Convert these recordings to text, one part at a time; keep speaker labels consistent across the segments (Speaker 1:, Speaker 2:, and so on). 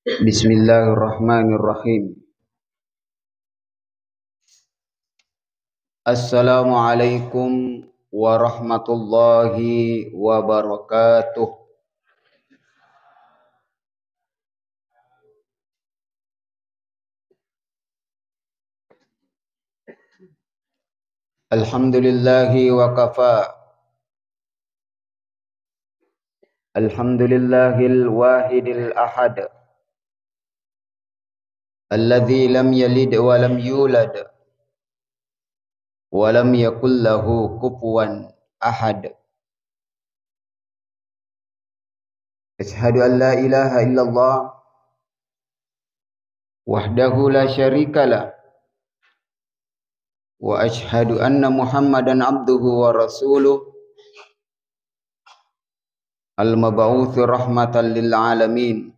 Speaker 1: Bismillahirrahmanirrahim. Assalamualaikum warahmatullahi wabarakatuh. Alhamdulillahi wa kafa. Alhamdulillahil wahidil ahad. Alladzi lam yalid wa lam yulad wa lam yakul lahu kufuwan ahad. Ashhadu an la ilaha illallah wahdahu la syarikalah wa ashhadu anna Muhammadan abduhu wa rasuluh al-mab'uts rahmatan lil alamin.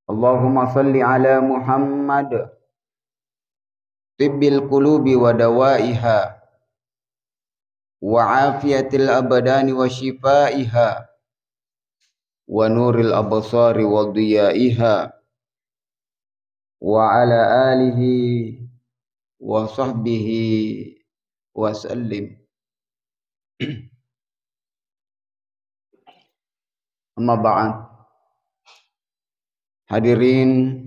Speaker 1: Allahumma salli ala Muhammad tibbil qulubi wa dawaiha wa afiyatil abdani wa shifaiha wa nuril absari wa diyaiha wa ala alihi wa sahbihi wa sallim. Amma ba'd. Hadirin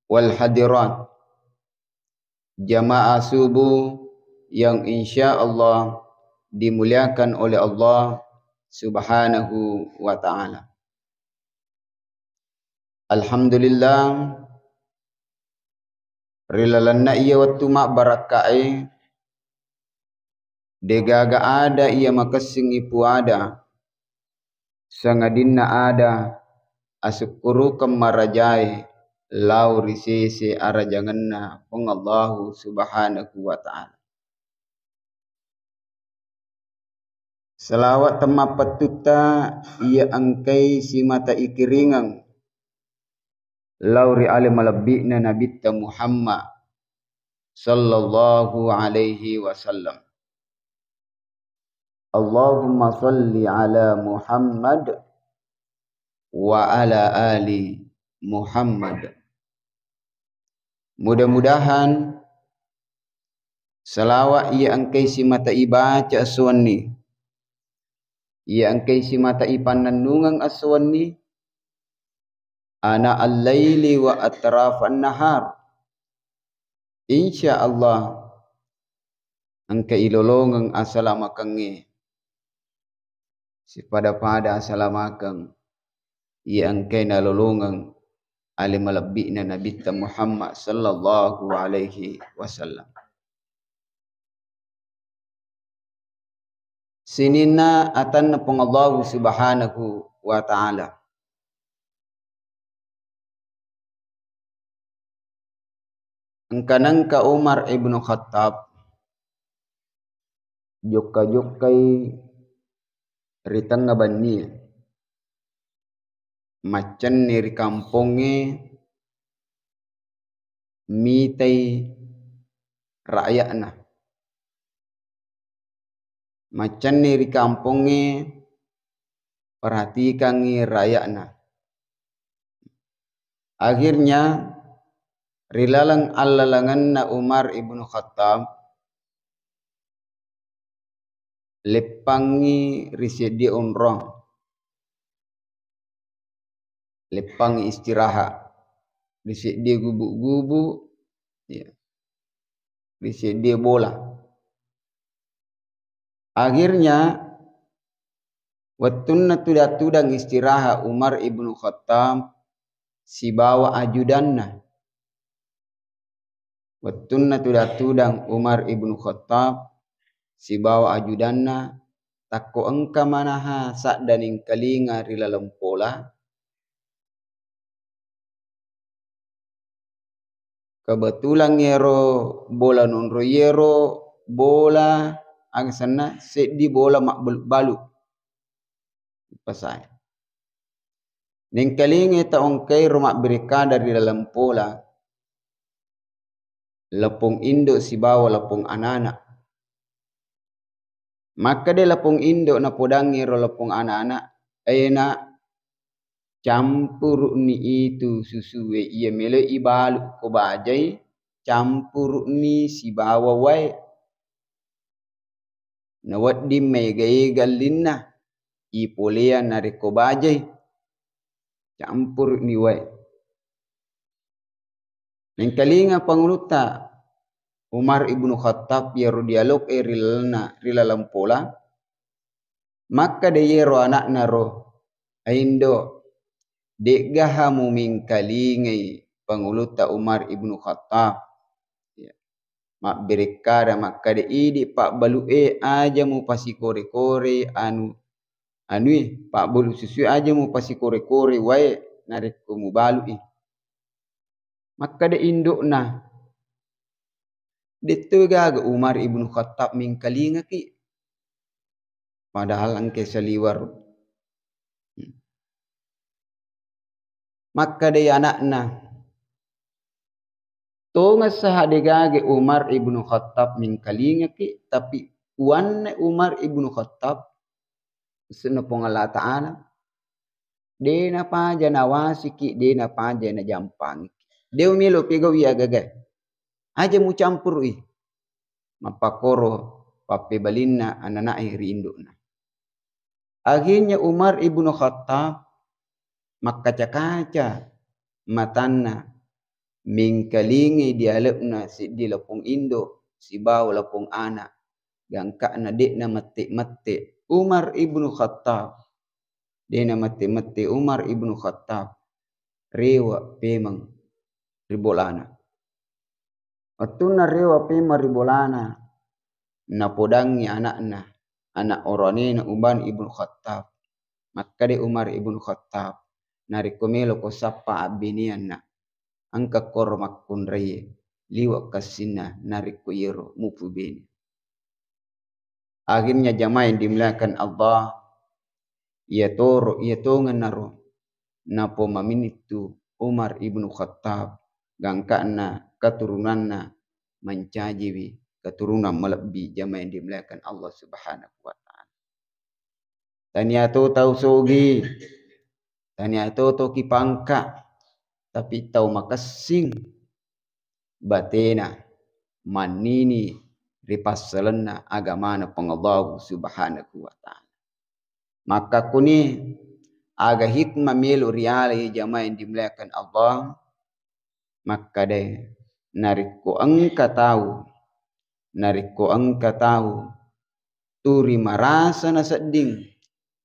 Speaker 1: wal hadirat, jamaah subuh yang insya-Allah dimuliakan oleh Allah Subhanahu wa taala. Alhamdulillah rilalanna iya wattu mak barakai degaga ada ia makasing ipu ada sangadinna ada asukuru kemarajai lau risese arajanganna pung Allah Subhanahu wa taala. Salawat tema petuta ia angkai si mata ikiringang lauri alim malabbi'na nabitta Muhammad sallallahu alaihi wasallam. Allahumma salli ala Muhammad wa ala ali Muhammad. Mudah-mudahan salawat ia angkai si mata ibaca aswan ni, ia angkai si mata ipanannungang aswan ni ana al-laili wa atrafan nahar. Insya Allah angkai ilolongang asalamakang si pada asalamakang ia angkai nalolongang alim malabbi'na nabitta Muhammad sallallahu alaihi wasallam. Sinina atan pung Allah Subhanahu wa taala. Angkanang ka Umar ibnu Khattab jokka-jokkai ritang ngabanni macan ni kamponge mitai rakyatna. Macan ni kamponge perhatikan rakyatna. Akhirnya rilalang allalanganna Umar ibnu Khattab lepangi risedi umrah, lepangi istirahat, risedi gubuk-gubuk, ya, risedi bola. Akhirnya wattunna tudang istirahat Umar ibnu Khattab si bawa ajudanna. Wattunna tudang Umar ibnu Khattab si bawa ajudanna takko engka manaha sakdaning kalinga rilalang pola. Kebetulan yero bola nonro yero bola angsana sedi bola mak balu pasai. Ning kalinga ta ongkai rumak berikada di dalam pola. Lepung induk si bawa lepung anak-anak. Maka dia lepung induk na podangi ro lepung anak-anak. Ayana campur ni itu susu ia melo ibalu ko bajai campur ni si bawa wai na waddi mai gai gallinna i polea nare ko bajai campur ni wai nengkalinga panguluta Umar ibnu Khattab ya dialog rilalam pola maka de yero anak naro aindo de gahamu mingkalingai panguluta Umar ibnu Khattab ya. Mak berekada maka de idi pak balu aja mu pasi kore anu pak balu susu aja mu pasi kore wae narek ko mu balu maka de induk na Dito gaga Umar ibnu Khattab mingkalinga ki. Padahal angke saliwar. Maka day anakna. Tonga sahade gaga Umar ibnu Khattab mingkalinga ki. Tapi uanne Umar ibnu Khattab. Senopong Allah Ta'ala. Dena paja nawasi ki. Dena paja na jampang. Deo milo pigaw iya gaga. Aja mu campur mapakoro pape balinna ananai riindukna. Akhirnya Umar ibnu Khattab makaca-kaca matanna mingkalingi dialekna si di lapung indo si bau lapung anak gangkana dekna mate Umar ibnu Khattab dena mate Umar ibnu Khattab rewa pemang ribolana. Atuna rewa pema ribolana napodangi anakna anak oranena Umar ibnu Khattab maka de Umar ibnu Khattab narikomelo ko sapa abinianna angka kor makkun reye liwa kasina nariko yero mupu bini. Akhirnya jamaah yang dimuliakan Allah ia tongan naro napo maminitu Umar ibnu Khattab gangkana keturunanna mencajiwi keturunan melebihi jamaah yang dimuliakan Allah Subhanahu wa taala. Taniato tahu sogi. Taniato ki pangka tapi tahu makasing batena manini ripassalanna agamana pengallahu Subhanahu wa taala. Maka kuni aga hikmah melu riali jamaah yang dimuliakan Allah maka deh nariko engka tahu turi marasa na seding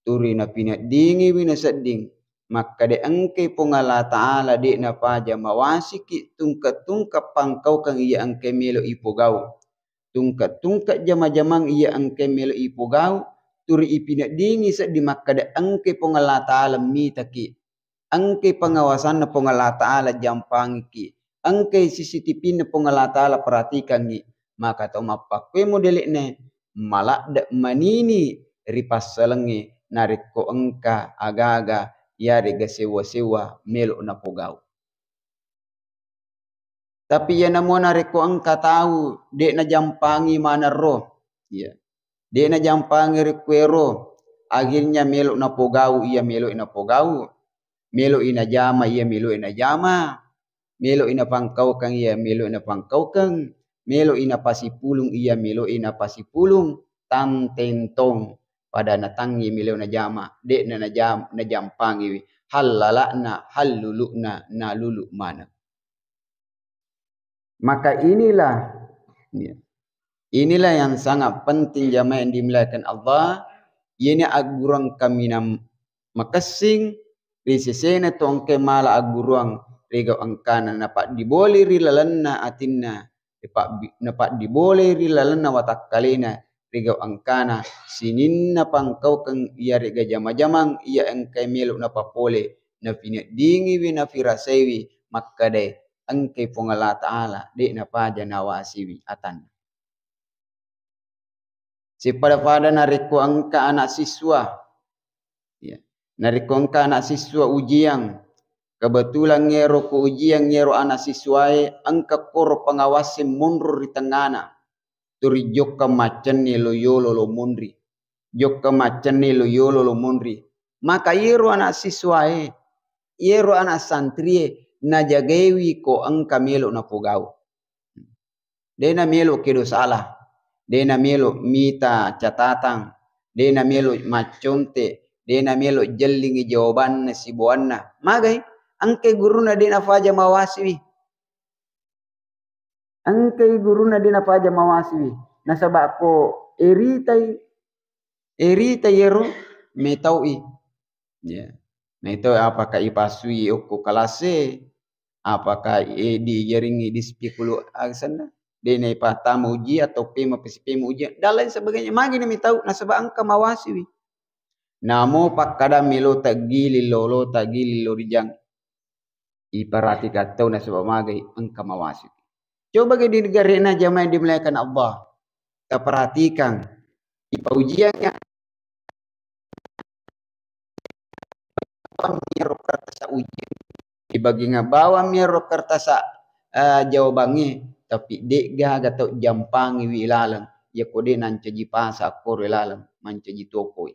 Speaker 1: turi na pinadingi wina seding maka de engke pongala taala de na paja mawasiki tungka pangkau kang iya engke melo ipogau tungka jama-jamang iya engke melo ipogau turi ipinadingi seding maka de engke pongala taala mitaki engke pengawasan na pongala taala jampangi ki engke CCTV na pongala taala perhatikan ni maka to mapakwe modelikne malak manini ripassalengi nariko engka agaga yari gasewa-sewa melo na pogau. Tapi ya namo nariko engka tahu dek na jampangi mana roh ya dek na jampangi rekwero akhirnya melo na pogau iya melo ina pogau melo ina jama iya melo ina jama melo ina pangkau kang iya melo ina pangkau kang melo ina pasipulung iya melo ina pasipulung tan tentong pada natangi melo na jama dek na jampangi halalakna halulukna na luluk mana. Maka inilah yang sangat penting jamaah yang dimuliakan Allah ini agurang kami nam makasing risesena tongke mala agurang rega angkana napak dibole rilalanna atinna napak dibole rilalanna watakkalena rega angkana sininna pangkau kang iya rega jamang iya engkai melu napa pole na fina dingi wi na firasewi maka de engkai pongala taala de na paja nawasiwi atan si pada nariko angka anak siswa ya nariko angka anak siswa ujian kebetulan ngero ko ujian ngero anak siswae angka kor pengawasin mundur di tengana turi jokka macan ni loyolo lo mundri jokka macan ni loyolo lo mundri maka yero anak siswae yero anak santri na jagewi ko angka melo na pogau. Dena melo kedo salah. Dena melo mita catatan. Dena melo maconte. Dena melo jellingi jawabanna si buanna. Magai angke guruna dena faja mawasiwi. Angke guruna dena faja mawasiwi. Nasabak ko erita yero metaui. Ya. Nah itu apakah ipasui oko kalase, apakah di jaringi di spikulu aksana, dene patama uji atau pema psipema uji, dan lain sebagainya. Magi nami tahu nasabak angka mawasiwi. Namo pakada melo tagili lolo rijang. Iparati katau nasabak magai angka mawasiwi. Coba ke di negara jamaah yang dimuliakan Allah. Kita perhatikan ipa ujiannya miro kertasa ujian dibagi ngabawa miro kertasa jawabannya tapi dek gaga tau jampangi wi lalang ya kode nan caji pasa kor lalang mancaji toko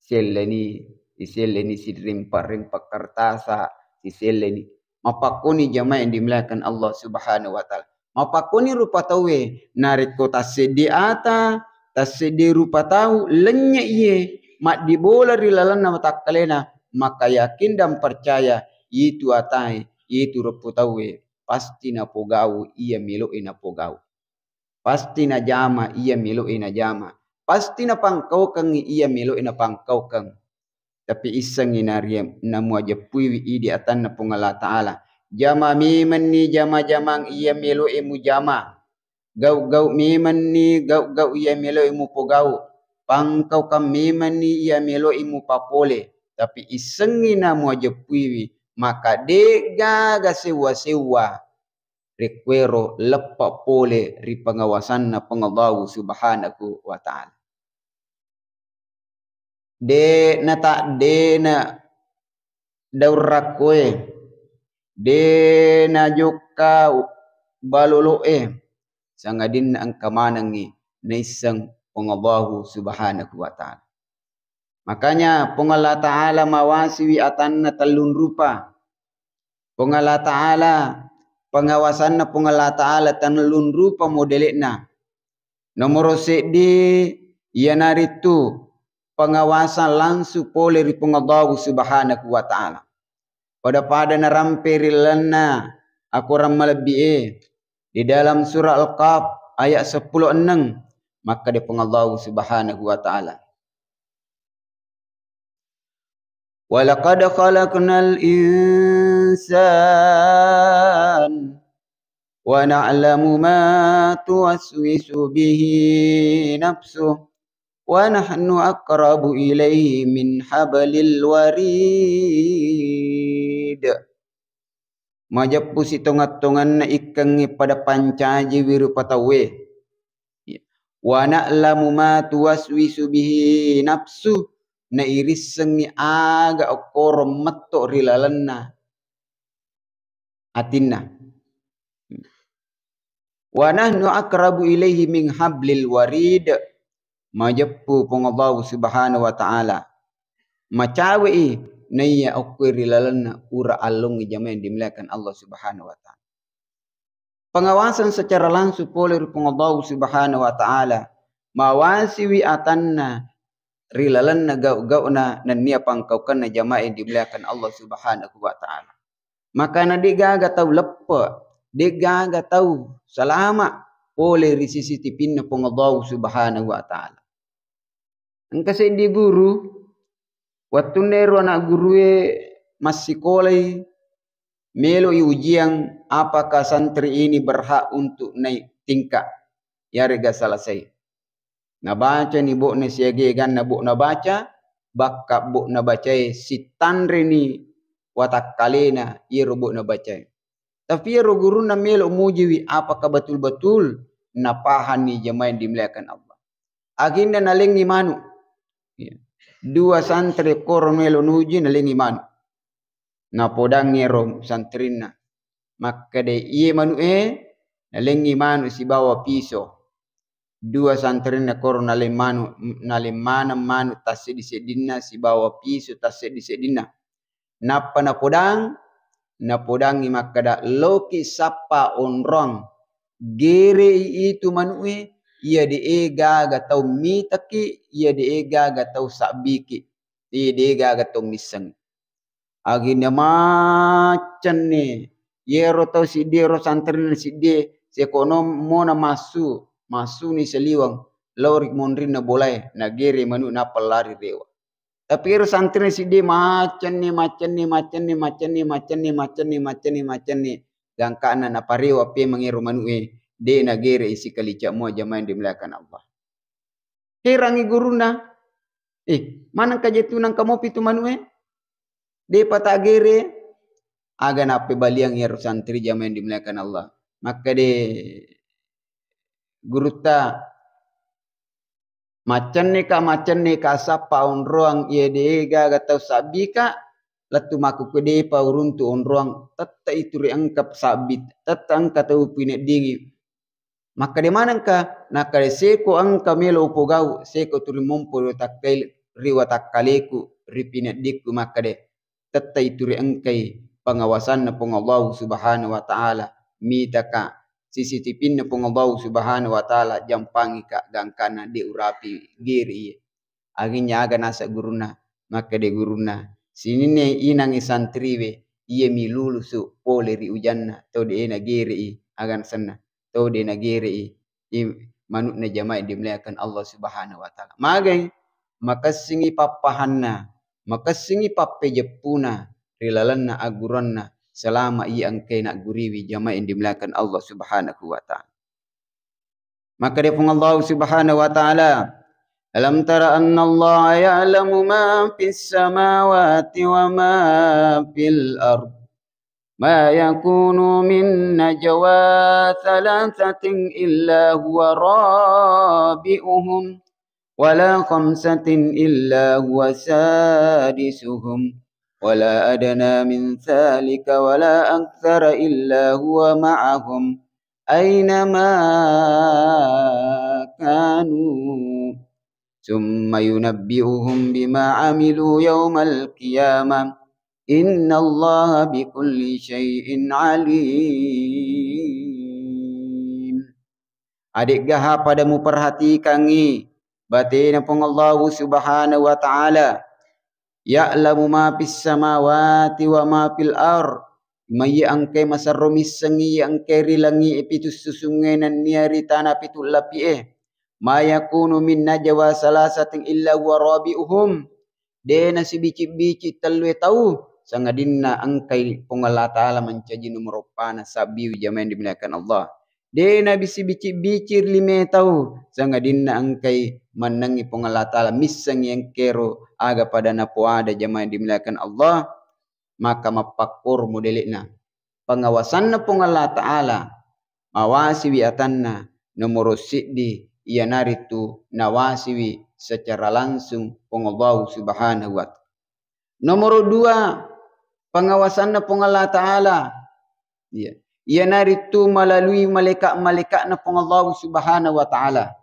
Speaker 1: seleni si rempak kertasa si seleni mapakoni jamaah yang dimuliakan Allah Subhanahu wa taala mapakoni rupa tawe narik kota sediata tasedi rupa tahu lenya iye mak dibola rilalan nama takalena maka yakin dan percaya itu atai itu rupa tawe pasti na pogau ia milo ina pogau pasti na jama ia milo ina jama pasti na pangkau kang ia milo ina pangkau kang tapi iseng inariem namu aja puiwi idi atan na pungala taala jama miman ni jama jamang ia milo emu jama gau miman ni gau ia milo emu pogau pangkau kam miman ni ia milo emu papole tapi isengi namu aja puiwi maka dega ga sewa rekwero lepak pole ri pengawasan na pengawahu subhanahu wa ta'ala de na tak de na daurakoe de na joka baloloe sangadin ang kamanangi na isang pengawahu subhanahu wa ta'ala. Makanya pengala ta'ala mawasiwi atan na talun rupa. Pengala ta'ala pengawasan na pengala ta'ala talun rupa modelekna. Nomor sedi yanaritu pengawasan langsung pole ri pengawahu subhanahu wa ta'ala. Pada naramperilana aku ramalbi di dalam surah Al-Qaf ayat 10:6 maka di pengawahu subhanahu wa ta'ala. Walaqad khalaqnal insan wa na'lamu ma tuwaswisu bihi nafsuh wa nahnu aqrabu ilaihi min hablil warid. Majapu si tongat-tongan na ikangi pada pancaji wiru patawe. Wa na'lamu ma tuwaswisu bihi nafsuh na irisengi aga okoro matto rilalanna atinna wa nahnu aqrabu ilaihi min hablil warid majapu pengabahu subhanahu wa ta'ala macawe naya okko rilalanna ura alung jamaah yang dimuliakan Allah subhanahu wa ta'ala pengawasan secara langsung oleh pengabahu subhanahu wa ta'ala mawasiwi atanna rilalan na gau na nia pangkaukan na jamaah yang dimuliakan Allah subhanahu wa ta'ala. Maka na di gaga tahu lepa, di gaga tahu salama oleh risisi tipin na pengabahu subhanahu wa ta'ala. Angkasa di guru, waktu nero anak guru masih kolai, melo ujian apakah santri ini berhak untuk naik tingkat. Ya rega selesai. Nabaca ni bok na siage gan na bok na baca bakka bok na baca si tanre ni watak kalena iro bok na baca tapi iro guru na melo mujiwi apakah betul-betul napahan ni jamaah yang dimuliakan Allah aginda nalengi manu dua santri kor melo nuji nalengi manu na podang iro santrina maka de iye manu nalengi manu si bawa pisau dua santri na kor nalemana manu tasedi sedina si bawa pisu tasedi sedina Napa na podang maka da loki sapa onrong gere itu manue ia diega gatau mitaki ia diega gatau sabiki ia diega gatau miseng aginya macan ni yero tau si dia ro santri si dia sekono mona masu ni seliwang lorik mondrin na bolai na gere manu na pelari dewa tapi ro santri si dia macan ni gangkana na parewa pe mangiru manue de na gere isi kalicak mo jamain dimulakan Allah herangi guruna mana kajetunan kamu pitu manue de pata gere aga na pe baliang ya santri jamain dimulakan Allah maka de guruta macan ni ka sapa onroang ye dega gatau sabika latu maku kede pa uruntu onroang tata itu reangkap sabit tata angka tau pinek dingi maka de manangka nakare seko angka melo upogau seko turi mompo riwa takkaleku ripinek diku maka de tata itu reangkai pengawasan na Allah subhanahu wa ta'ala mitaka CCTV na Allah subhanahu wa ta'ala jampangi ka gangkana di urapi giri aginya aga nasa guruna maka de guruna sinine inangi santriwe iya mi lulusu pole ri ujanna tau de ena giri agan sana tau de na giri manuk na jama'i dimuliakan Allah subhanahu wa ta'ala magai makasingi papahanna makasingi pape jepuna rilalanna aguranna selama ia angkai nak guriwi jamaah yang dimuliakan Allah subhanahu wa ta'ala. Maka dia pun Allah subhanahu wa ta'ala. Alam tara anna Allah ya'lamu ma fis samawati wa ma fil ard. Ma yakunu min najwa thalathatin illa huwa rabi'uhum. Wala khamsatin illa huwa sadisuhum. ولا أدنى من ذلك ولا أكثر إلا هو معهم أينما كانوا ثم ينبئهم بما عملوا يوم القيامة إن الله بكل شيء عليم. Adik gaha padamu perhatikangi batina pun Allah subhanahu wa ta'ala ya'lamu ma fis samawati wa ma fil ard mai angkai masaromis sengi angkai rilangi epitus susungenan niari tanah pitul lapi ma yakunu min najwa salasatin illa huwa rabi'uhum de nasibici-bici telwe tahu sangadinna angkai pengala taala mencaji nomor pana sabiu jamaah dimuliakan Allah de nabi bici-bici lime tahu sangadinna angkai menangi pengala taala misang yang kero aga pada napo ada jamaah dimuliakan Allah maka mapakkur modelikna pengawasan na pengala taala mawasiwi atanna nomor siddi ia naritu nawasiwi secara langsung pengallahu subhanahu wa ta'ala. Nomor 2 pengawasan na pengala taala ia naritu melalui malaikat-malaikat na pengallahu subhanahu wa ta'ala.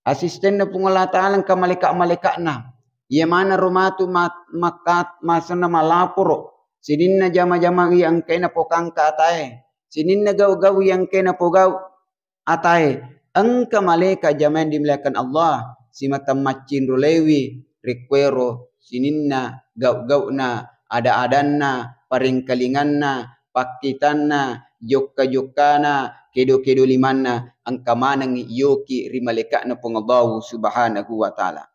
Speaker 1: Asisten na pengala taala ka malaikat-malaikat na ia mana rumatu makat masana malapuro sininna jama-jama yang kena pokang ka atae sininna gau-gau yang kena pogau atae engka malaikat jamaah dimuliakan Allah si matam macin rulewi rekwero sininna gau-gau na ada-adanna paringkalinganna pakitanna jokka-jokkana kedo-kedo limanna angka manang yoki ri malaikatna pengallahu subhanahu wa ta'ala.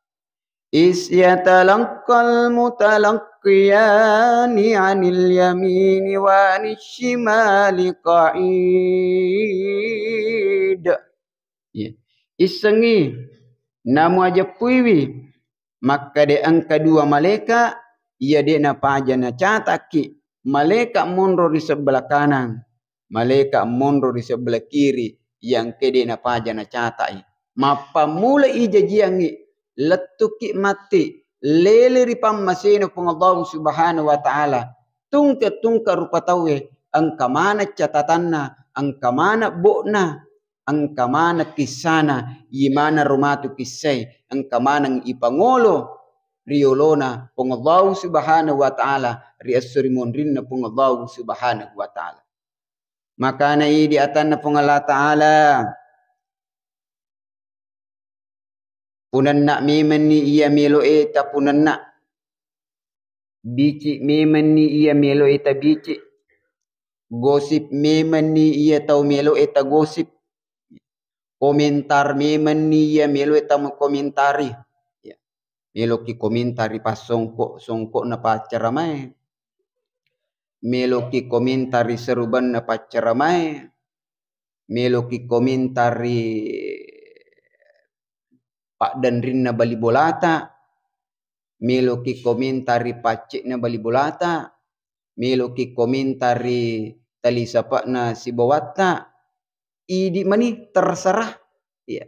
Speaker 1: Is yatalaqal mutalaqiyani 'anil yamini wa 'anil shimali qa'id. Isengi namu aja puiwi maka de angka 2 malaikat ia de na pajana cataki malaikat mundur di sebelah kanan malaikat mundur di sebelah kiri yang kede na pajana catai mapa mulai ijajiangi letuki mati lele ripam masino pengallahu subhanahu wa ta'ala tungka rupa tawe angka mana catatanna angka mana bokna angka mana kisana imana rumatu kisai angka mana ipangolo riolona pongallahu subhanahu wa ta'ala riasuri monrinna pongallahu subhanahu wa ta'ala. Makana di atanna pongalla ta'ala punanna memen ni ia melo eta punanna bici memen ni ia melo eta bici gosip memen ni ia tau melo eta gosip komentar memen ni ia melo eta komentari ya. Melo ki komentari pas songkok na pacaramai melo ki komentari seruban na pacaramai melo ki komentari Pak Danrin na bali bolata melo ki komentari pacik na bali bolata melo ki komentari tali sapa na si bawata idi mani terserah ya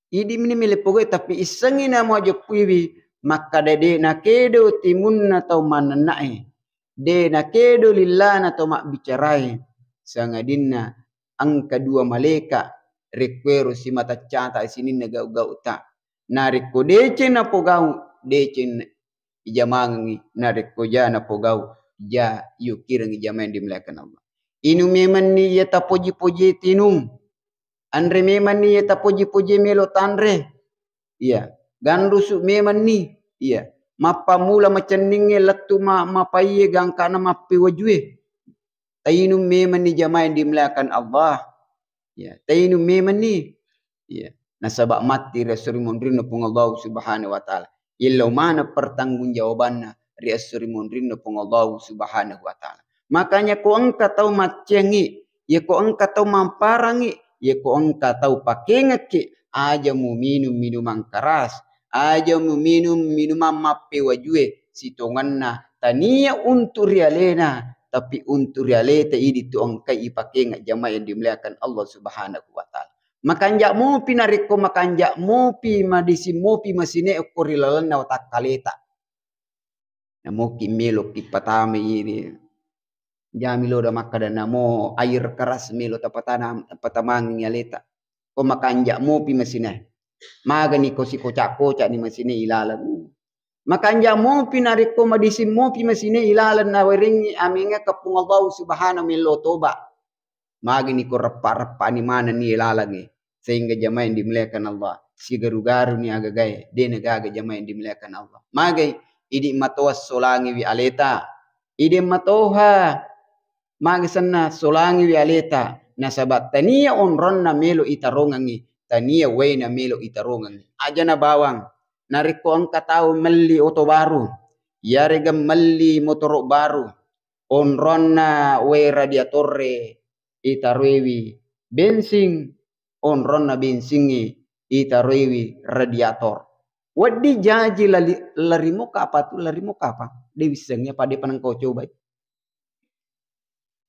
Speaker 1: idi mani mele pokoy tapi isengi na mo ajo piwi maka dede na kedo timun na tau mananae de na kedo lillah na tau mak bicarai sangadinna ang kedua maleka rekwero si mata cata sini na gau ta na rekko dece na pogau dece ijamangi na rekko ja na pogau ja yukir ngi jamain dimulakan Allah. Inu meman ni ya ta poji-poji tinum. Andre meman ni ya ta poji-poji melo tanre. Iya. Ganrusu meman ni. Iya. Mapa mula macenninge letu mapaiye gangkana mapi wajue. Tainu meman ni jamain dimulakan Allah. Ya. Tainu meman ni. Iya. Nasabak mati rasuri mondrina pung Allah subhanahu wa ta'ala. Illau mana pertanggungjawabanna riasuri mondrina pung Allah subhanahu wa ta'ala. Makanya ko engka tahu macengi, ya ko engka tahu mamparangi, ya ko engka tahu pakengaki, aja mu minum minuman keras, aja mu minum minuman mape wajue, sitonganna tania untuk rialena, tapi untuk rialeta ini tu engkai ipakengak jamaah yang dimuliakan Allah Subhanahu wa taala. Makanjak mupi nariko makanjak mupi madisi mupi masine ukurilalana watak kaleta. Namuki melo ki patame ini. Jamilo da makadana mo air keras milo tapatana patamang nyaleta ko makanjak mo pi masine magani ko si kocak-kocak ni masine ilalan makanjak mo pi nariko madisim mo pi masine ilalan na wering aminga kapung Allah subhanahu milo toba magani ko repa-repa ni mana ni ilalan ni sehingga jamaah yang dimuliakan Allah si garu-garu ni agagae de negaga jamaah yang dimuliakan Allah magai idi matoas solangi wi aleta idi matoha magisana solangi wi aleta nasabat tania onron na melo itarongangi tania we na melo itarongangi aja na bawang nariko ang katao meli oto baru yarega meli motor baru onron na we radiatore itarewi bensin onron na bensingi itarewi radiator wadi jaji larimo kapa tu larimo kapa dewisengnya pada panang kau coba.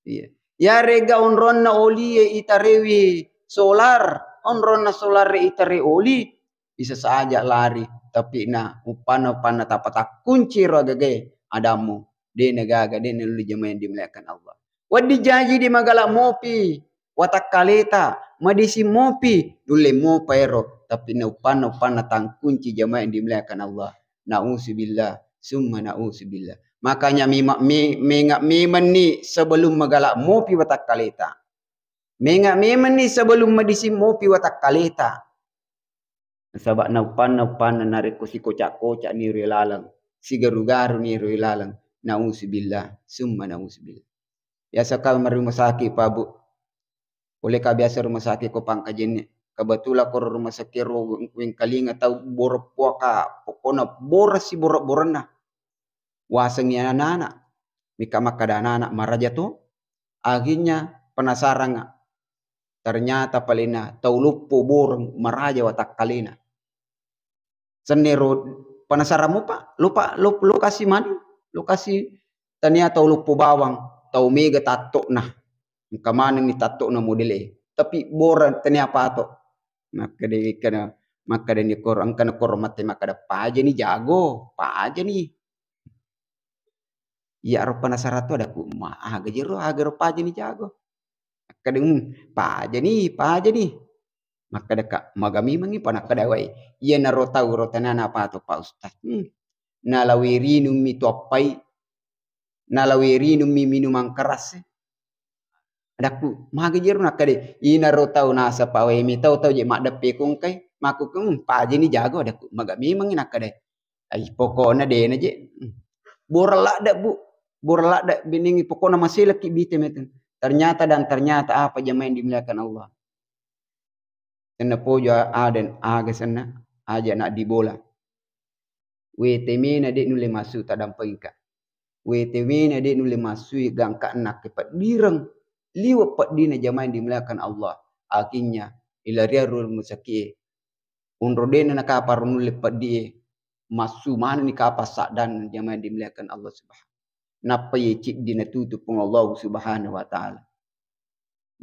Speaker 1: Iya. Ya rega onron na oli itarewi solar, onron na solar itare oli bisa saja lari tapi na upana tapata kunci rogage adamu de negaga de nelu jamain dimuliakan Allah. Wadi jaji di magala mopi watak kaleta madisi mopi dule mo paero tapi na upana tang kunci jamain dimuliakan Allah. Nauzubillah summa nauzubillah. Makanya mengak memen ni sebelum magalak mopi watak kaleta. Mengak memen ni sebelum madisi mopi watak kaleta. Sebab naupan nariko si kocak-kocak ni rilalang. Si garu-garu ni rilalang. Nauzubillah summa nauzubillah. Biasa kau rumah sakit Pak Bu. Oleh kau biasa rumah sakit ko pangkajen ni. Kebetulan ko rumah sakit wing kalinga tau borok puaka. Pokona boras si borok-borana. Wasengnya anak-anak mika makada anak-anak maraja tu akhirnya penasaran ternyata palina tau lupo borong maraja watak kalina senero penasaran mu Pak lu kasih mani lu kasih tania tau lupo bawang tau mega tato nah kamana ni tato na modele tapi boran tania pato makada ni korang kana kormate makada paja ni jago paja ni. Ya rupa penasaran tu ada ku agajero agaro paja ni jago. Kadang paja ni. Maka dekat magami mangi panak kadawai. Ia naro tahu rotanana apa tu Pak Ustaz. nalawiri mi topai, nalawiri mi minuman keras. Adaku magajer nakade ina ro tau nasa pawe mi tau je mak depe kung kai maku pa je ni jago adaku maga memang nakade ai pokoknya de na je borla dak bu borla dak biningi pokoknya masih laki bite meten ternyata apa jamain dimuliakan Allah kena pojo aden aga sana aja nak dibola WTM na de nule masuk tadam pengka WTM na de nule masuk gangka nak kepat direng liwat pak dina jamain dimuliakan Allah akhirnya ilaria rul musaki unrodena nak apa nule pak die masu mana ni kapa dan jamain dimuliakan Allah subhanahu napa ye cik dina tutup Allah subhanahu wa ta'ala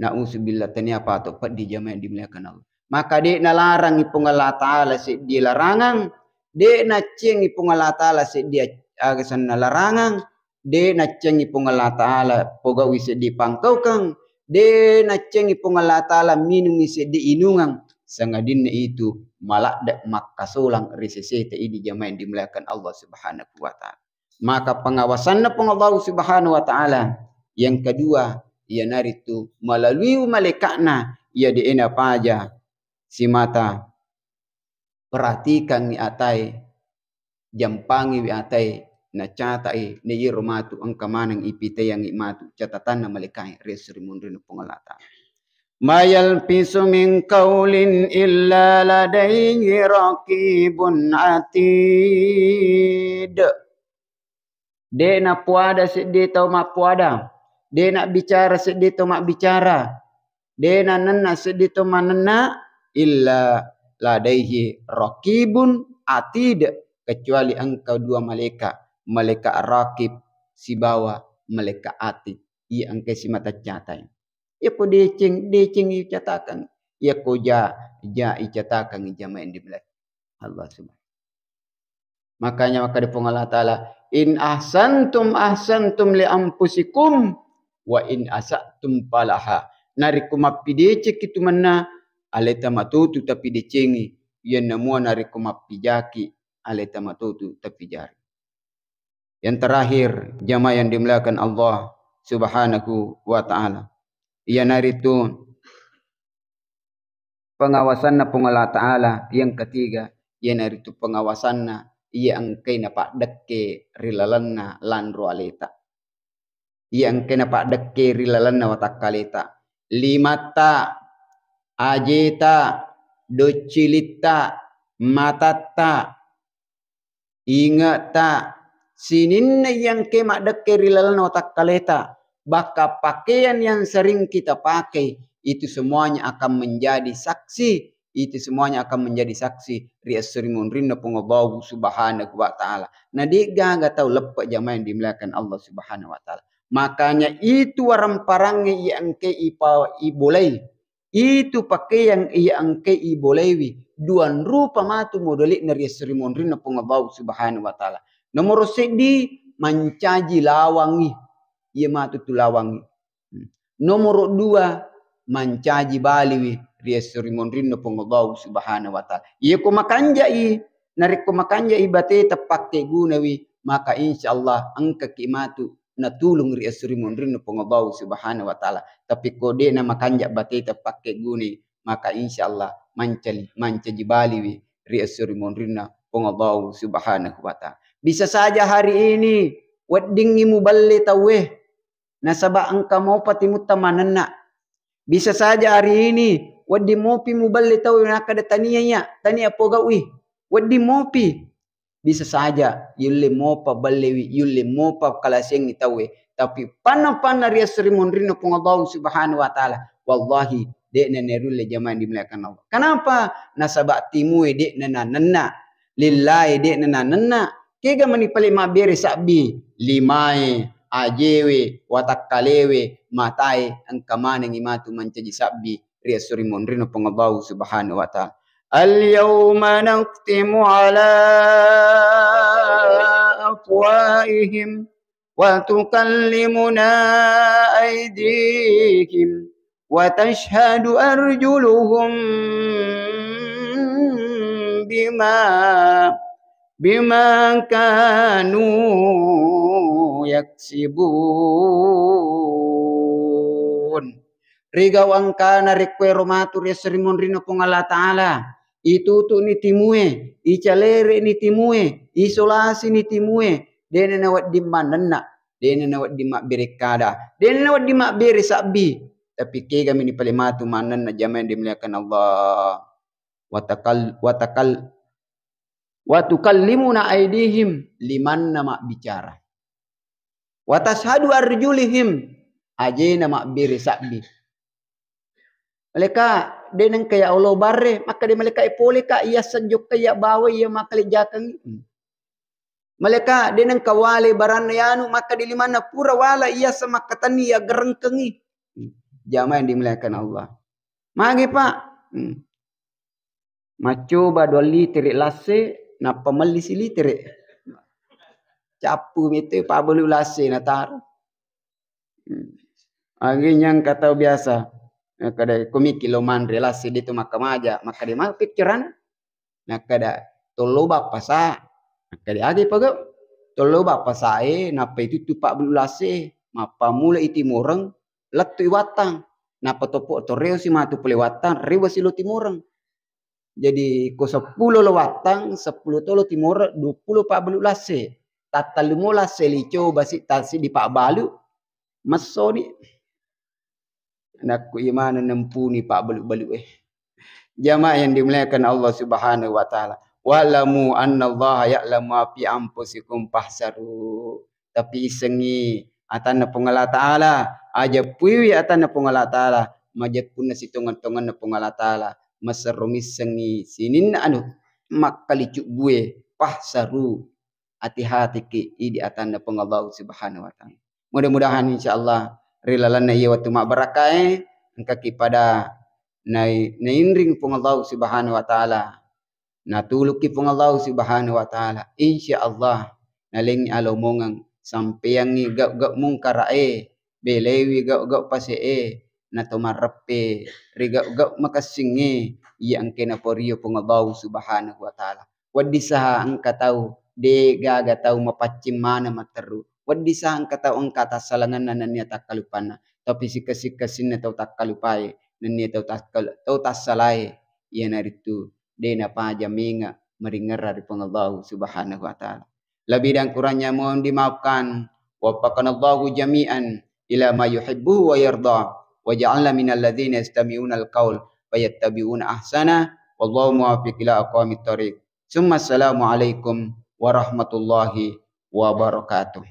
Speaker 1: na'udzubillah tani apa to pak di jamain dimuliakan Allah maka dek na larang ipung Allah ta'ala si dia larangan dek na ceng ipung Allah ta'ala si dia agasan na larangan dek na ceng ipung Allah ta'ala pogawi si di pangkaukan dek na ceng ipung Allah ta'ala minum si di inungan sangadin itu malak dak makasolang risesete ini jamain dimuliakan Allah subhanahu wa ta'ala maka pengawasan Allah subhanahu wa ta'ala yang kedua ia naritu melalui malaikatna ia diena paja si mata perhatikan ni atai jampangi wi atai na catai ni irmatu angka manang ipite yang imatu catatan na malaikai resri mundrin pengalata mayal pisu min qaulin illa ladaihi raqibun atid de na puada sedih tau mak puada de nak bicara sedih tau mak bicara de na nenna sedih tau manenna illa ladaihi raqibun atid kecuali engkau dua malaikat raqib si bawah malaikat atid ia engkau si mata catai ia ko decing icatakan ia ko ja icatakan jamain di belakang Allah subhanahu makanya maka di Allah taala in ahsantum li anfusikum wa in asatum falaha narikum apidece kitu manna aleta matutu tapi dicengi yang namua narikum apijaki aleta matutu tapi jari yang terakhir jamaah yang dimuliakan Allah subhanahu wa ta'ala ia naritu pengawasanna Allah ta'ala yang ketiga ia naritu pengawasanna ia angkai napak dekke rilalanna landro aleta ia angkai napak dekke rilalanna watakaleta limata ajeta docilita matata ingata sininna yang kemak dekke rilalanna watakaleta baka pakaian yang sering kita pakai itu semuanya akan menjadi saksi riasrimun rinna pengabawu subhanahu wa ta'ala nah diga gak tahu lepak jamaah yang dimuliakan Allah subhanahu wa ta'ala makanya itu waram parangnya yang ke ibolai itu pakaian yang ke ibolai duan rupa matu modelik na riasrimun rinna pengabawu subhanahu wa ta'ala nomor sedi mencaji lawangi ia matu tu lawangi nomor dua mencaji baliwi riasrimun rinna pengabawu subhanahu wa ta'ala ia ko makanjai narik ko makanjai bate tepakke gunawi maka insyaallah angka kimatu natulung riasrimun rinna pengabawu subhanahu wa ta'ala tapi kode na makanja bate tepakke guni maka insyaallah mancaji baliwi riasrimun rinna pengabawu subhanahu wa ta'ala bisa saja hari ini weddingi muballe taweh nasaba angka mau patimu tamanenna bisa saja hari ini waddi mopi muballi tahu nakada tania pogawi waddi mopi bisa saja yulle mopa ballewi yulle mopa kalaseng tahu tapi panna riasrimun rinna Allah subhanahu wa ta'ala wallahi dekna nerulle jamaah dimuliakan Allah kenapa nasaba timu dekna nanna lillahi dekna nanna kega mani pale mabere sabi limai ajewe watakalewe matai angkamane ngimatu mancaji sabbi riasrimun rinna pengabawu subhanahu wa ta'ala al-yawma naqtimu ala afwaihim wa tukallimuna aydihim wa tashhadu arjuluhum bima kanu yaksibun. Rigaw angkana rekwero matur ya serimun rino pong Allah Ta'ala. Itutu ni timue, icalere ni timue, isolasi ni timue. Dene nawat di manana, dene nawat di mak berekada, dene nawat di mak bere sabbi. Tapi kega mini palimatu manana jaman dimuliakan Allah. Watukallimuna aidihim liman nama bicara. Watashhadu arjulihim ajena mak bere sabbi. Mereka denang kaya Allah bare maka de mereka ipole ka ia sanjuk kaya bawa ia makali jakang. Mereka denang kawale barana yanu maka di limana pura wala ia sama katani ya gerengkengi. Jamaah yang dimuliakan Allah. Magi Pak. Macoba 2 liter lase na pemeli si liter. Capu itu Pak belu lase na taruh. Akhirnya kata biasa. Kada komiki lo man relasi itu maka maja maka di mal pikiran nak kada tolo bapa sa maka di agi paga tolo bapa sae napa itu tu pak belulase mapa mula iti moreng letu watang napa topo toreo si matu pelewatan rewa si lo timoreng jadi ko 10 lo watang 10 tolo timor 20 pak belulase tata lumola selico basi tasi di pak balu masoni nak iman nempuni pak balu-balu Jamaah yang dimuliakan Allah Subhanahu wa taala. Walamu annallaha ya'lamu ma fi anfusikum fahsaru. Tapi isengi atana pengala taala aja puwi atana pengala taala majak punna sitongan-tongan na pengala taala masarumis sengi sinin anu makkalicuk bue fahsaru hati-hati ki idi atana pengallah Subhanahu wa taala. Mudah-mudahan insyaallah rilalana iya waktu mak barakai engka pada nainring pung Allah Subhanahu wa taala natuluki pung Allah Subhanahu wa taala insyaallah naling alomongang sampeyangi gak mungkarae belewi gak pasee natomarepe riga gak makasinge yang kena porio pung Allah Subhanahu wa taala wadisa engka tahu de gaga tahu mapacim mana materu wadi sang kata angka tasalangan nannya tak kalupana tapi sikasina tau tak kalupai nannya tau tasalai ia naritu dena paja minga meringar dari Allah Subhanahu wa taala lebih dan kurangnya mohon dimaafkan waffaqanallahu jami'an ila ma yuhibbu wa yarda wa ja'alna minal ladzina yastami'una al-qaul fayattabi'una ahsana wallahu muwaffiq ila aqwamit thoriq summa assalamu alaikum warahmatullahi wabarakatuh.